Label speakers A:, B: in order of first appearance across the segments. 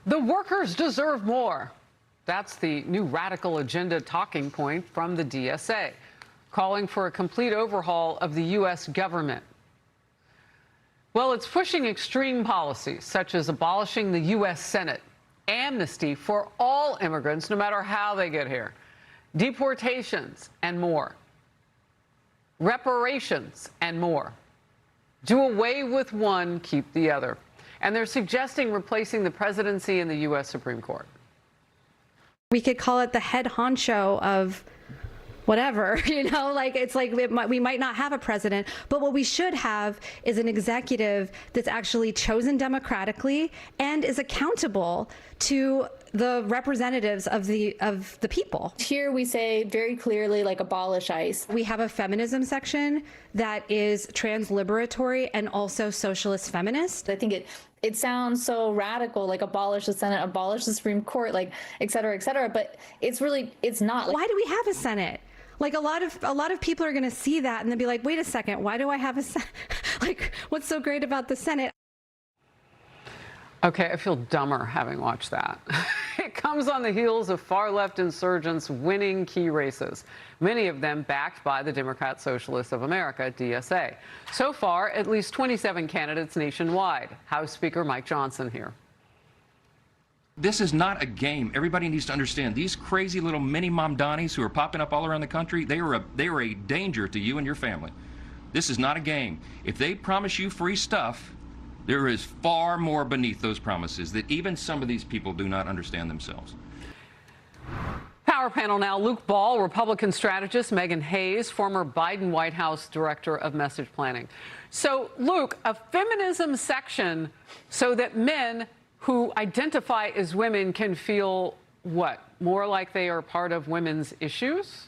A: The workers deserve more. That's the new radical agenda talking point from the DSA, calling for a complete overhaul of the U.S. government. Well, it's pushing extreme policies such as abolishing the U.S. Senate, amnesty for all immigrants, no matter how they get here, deportations and more, reparations and more. Do away with one, keep the other. And they're suggesting replacing the presidency and the U.S. Supreme Court.
B: We could call it the head honcho of whatever, it's like we might not have a president, but what we should have is an executive that's actually chosen democratically and is accountable to the representatives of the people.
C: Here we say very clearly, abolish ICE.
B: We have a feminism section that is transliberatory and also socialist feminist.
C: I think it sounds so radical, abolish the Senate, abolish the Supreme Court, et cetera, but it's not.
B: Why do we have a Senate? A lot of people are going to see that and they'll be like, wait a second, why do I have a Senate? What's so great about the Senate?
A: Okay, I feel dumber having watched that. It comes on the heels of far-left insurgents winning key races, many of them backed by the Democratic Socialists of America, DSA. So far, at least 27 candidates nationwide. House Speaker Mike Johnson here.
D: This is not a game. Everybody needs to understand these crazy little mini Mamdanis who are popping up all around the country, they are a danger to you and your family. This is not a game. If they promise you free stuff, there is far more beneath those promises that even some of these people do not understand themselves.
A: Power panel now. Luke Ball, Republican strategist, Meghan Hays, former Biden White House director of message planning. So, Luke, a feminism section so that men who identify as women can feel what? More like they are part of women's issues?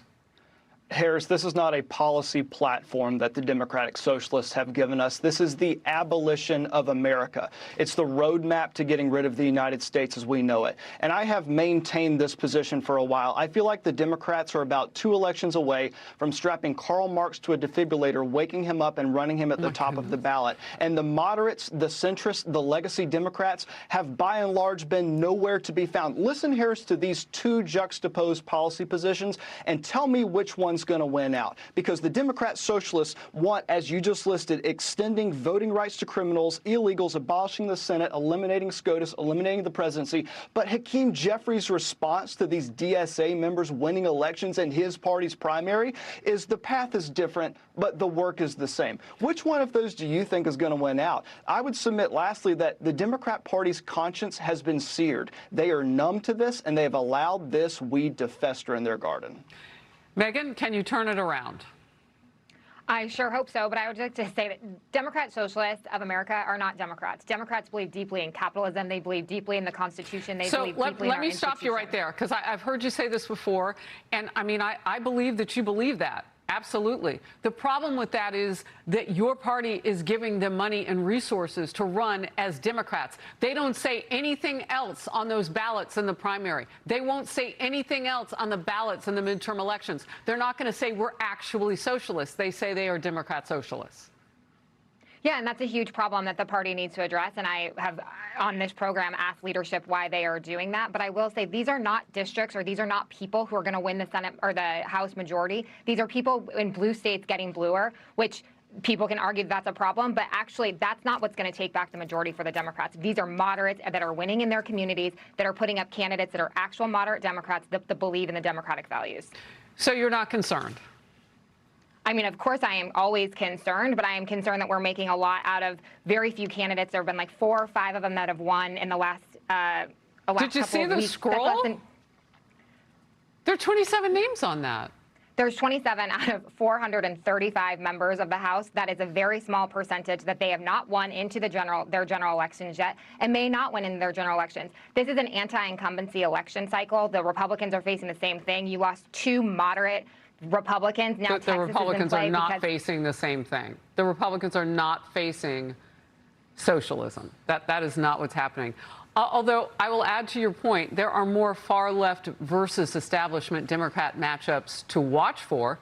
E: Harris, this is not a policy platform that the Democratic Socialists have given us. This is the abolition of America. It's the roadmap to getting rid of the United States as we know it. And I have maintained this position for a while. I feel like the Democrats are about 2 elections away from strapping Karl Marx to a defibrillator, waking him up and running him at the top of the ballot. And the moderates, the centrists, the legacy Democrats have by and large been nowhere to be found. Listen, Harris, to these 2 juxtaposed policy positions and tell me which one's going to win out, because the Democrat Socialists want, as you just listed, extending voting rights to criminals, illegals, abolishing the Senate, eliminating SCOTUS, eliminating the presidency. But Hakeem Jeffries' response to these DSA members winning elections in his party's primary is the path is different, but the work is the same. Which one of those do you think is going to win out? I would submit, lastly, that the Democrat Party's conscience has been seared. They are numb to this, and they have allowed this weed to fester in their garden.
A: Meghan, can you turn it around?
F: I sure hope so, but I would like to say that Democratic Socialists of America are not Democrats. Democrats believe deeply in capitalism. They believe deeply in the Constitution. They believe deeply in our
A: let me stop you right there, because I've heard you say this before, and I believe that you believe that. Absolutely. The problem with that is that your party is giving them money and resources to run as Democrats. They don't say anything else on those ballots in the primary. They won't say anything else on the ballots in the midterm elections. They're not going to say we're actually socialists. They say they are Democrat socialists.
F: Yeah, and that's a huge problem that the party needs to address. And I have, on this program, asked leadership why they are doing that. But I will say these are not districts, or these are not people who are going to win the Senate or the House majority. These are people in blue states getting bluer, which people can argue that's a problem. But actually, that's not what's going to take back the majority for the Democrats. These are moderates that are winning in their communities, that are putting up candidates that are actual moderate Democrats that believe in the democratic values.
A: So you're not concerned?
F: I mean, of course, I am always concerned, but I am concerned that we're making a lot out of very few candidates. There have been 4 or 5 of them that have won in the last
A: Did you see the scroll? There are 27 names on that.
F: There's 27 out of 435 members of the House. That is a very small percentage that they have not won into their general elections yet, and may not win in their general elections. This is an anti-incumbency election cycle. The Republicans are facing the same thing. You lost 2 moderate Republicans. Now
A: the Republicans are not facing the same thing. The Republicans are not facing socialism. That is not what's happening. Although I will add to your point, there are more far-left versus establishment Democrat matchups to watch for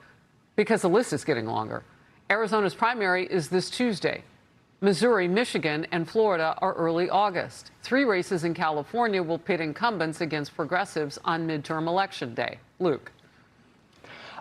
A: because the list is getting longer. Arizona's primary is this Tuesday. Missouri, Michigan, and Florida are early August. 3 races in California will pit incumbents against progressives on midterm election day. Luke.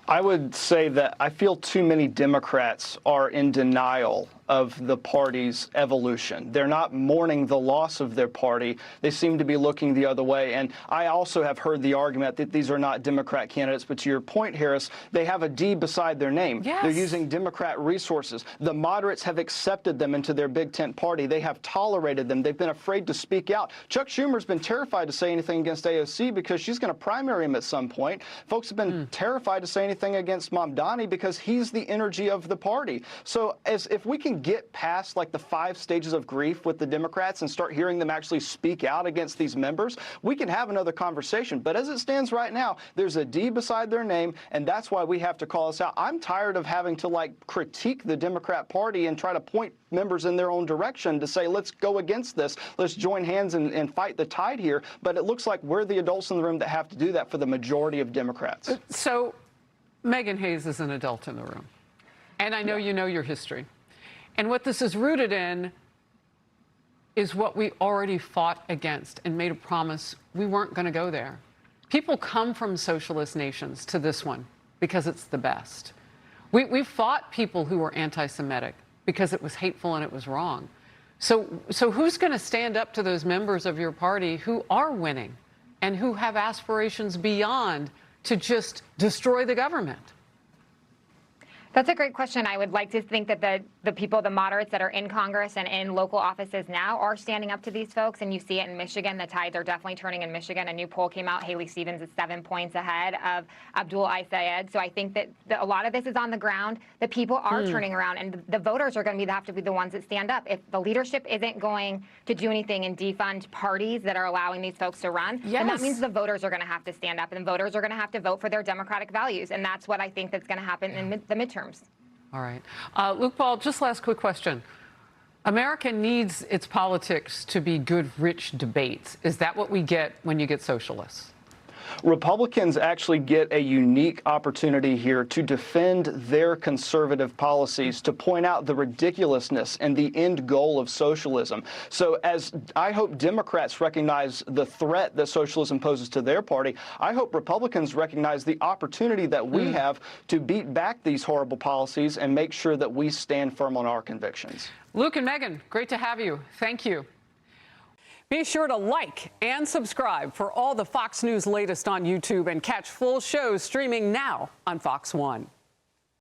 E: I would say that I feel too many Democrats are in denial of the party's evolution. They're not mourning the loss of their party. They seem to be looking the other way. And I also have heard the argument that these are not Democrat candidates. But to your point, Harris, they have a D beside their name.
A: Yes.
E: They're using Democrat resources. The moderates have accepted them into their big tent party. They have tolerated them. They've been afraid to speak out. Chuck Schumer's been terrified to say anything against AOC because she's going to primary him at some point. Folks have been terrified to say anything against Mamdani because he's the energy of the party. So if we can get past like the 5 stages of grief with the Democrats and start hearing them actually speak out against these members, we can have another conversation. But as it stands right now, there's a D beside their name, and that's why we have to call this out. I'm tired of having to like critique the Democrat Party and try to point members in their own direction to say, let's go against this. Let's join hands and fight the tide here. But it looks like we're the adults in the room that have to do that for the majority of Democrats.
A: So Meghan Hays is an adult in the room. And I know you know your history. And what this is rooted in is what we already fought against and made a promise we weren't going to go there. People come from socialist nations to this one because it's the best. We fought people who were anti-Semitic because it was hateful and it was wrong. So who's going to stand up to those members of your party who are winning and who have aspirations beyond to just destroy the government?
F: That's a great question. I would like to think that the people, the moderates that are in Congress and in local offices now are standing up to these folks. And you see it in Michigan. The tides are definitely turning in Michigan. A new poll came out. Haley Stevens is 7 points ahead of Abdul Ayed. So I think that a lot of this is on the ground. The people are turning around, and the voters are going to have to be the ones that stand up. If the leadership isn't going to do anything and defund parties that are allowing these folks to run, then that means the voters are going to have to stand up, and voters are going to have to vote for their democratic values. And that's what I think that's going to happen in the midterms.
A: All right. Luke Ball, just last quick question. America needs its politics to be good, rich debates. Is that what we get when you get socialists?
E: Republicans actually get a unique opportunity here to defend their conservative policies, to point out the ridiculousness and the end goal of socialism. So as I hope Democrats recognize the threat that socialism poses to their party, I hope Republicans recognize the opportunity that we have to beat back these horrible policies and make sure that we stand firm on our convictions.
A: Luke and Meghan, great to have you. Thank you. Be sure to like and subscribe for all the Fox News latest on YouTube and catch full shows streaming now on Fox One.